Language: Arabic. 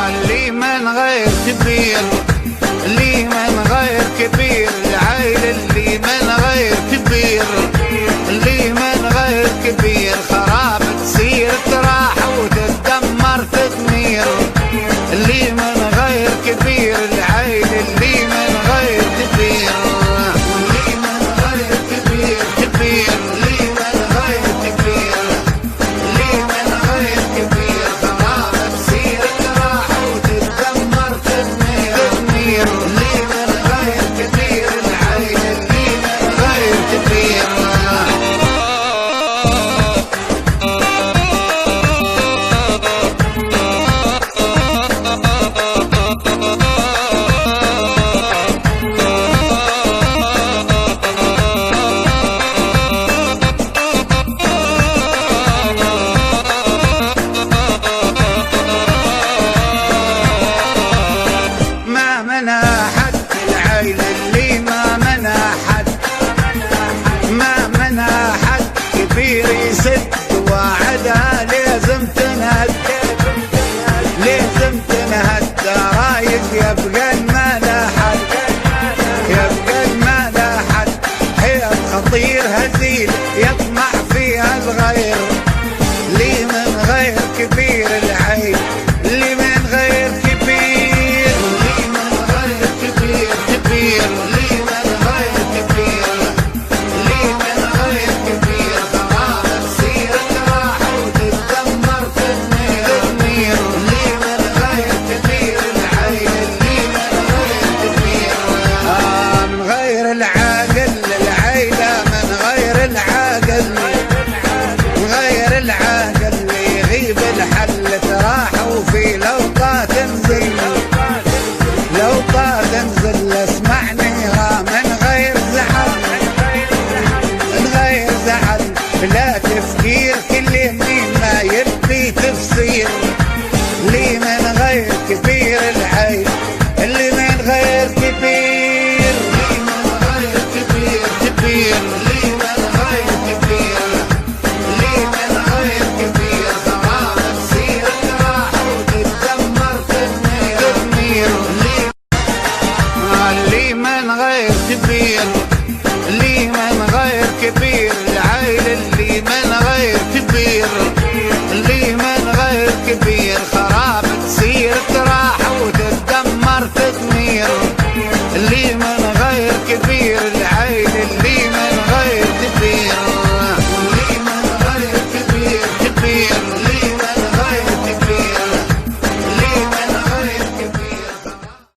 اللي من غير كبير، اللي من غير كبير العيل، اللي من غير كبير، اللي من غير كبير خراب تصير تراح وتتدمر تدمير. اللي من غير كبير العيل، اللي من غير كبير، اللي من غير كبير كبير، اللي من غير كبير، اللي من غير كبير خراب تصير تراح وتتدمر تدمير تدمير. اللي من غير كبير العيل، اللي من غير كبير. ما منع حد العيل، اللي ما منع حد، ما منع حد كبير يسد وعدها لازم تنهد، لازم تنهد. رايد يبقى ما لا حد، يبقى ما لا حد. حيل خطير هزيل يطمع فيها الغير. اللي من غير كبير العيل، اللي من غير كبير، اللي من غير كبير كبير، اللي من غير كبير، اللي من غير كبير خراب تصير تراح وتتدمر تدمير تدمير. اللي من غير كبير العيل، اللي من غير كبير. من غير العاقل العيلة، من غير العاقل، من غير العاقل اللي يغيب الحل تراح وفي لوطة تنزل، لوطة تنزل. اسمعني من غير زعل، من غير زعل، بلا تفكير كل مين ما يبي تفسير. اللي من غير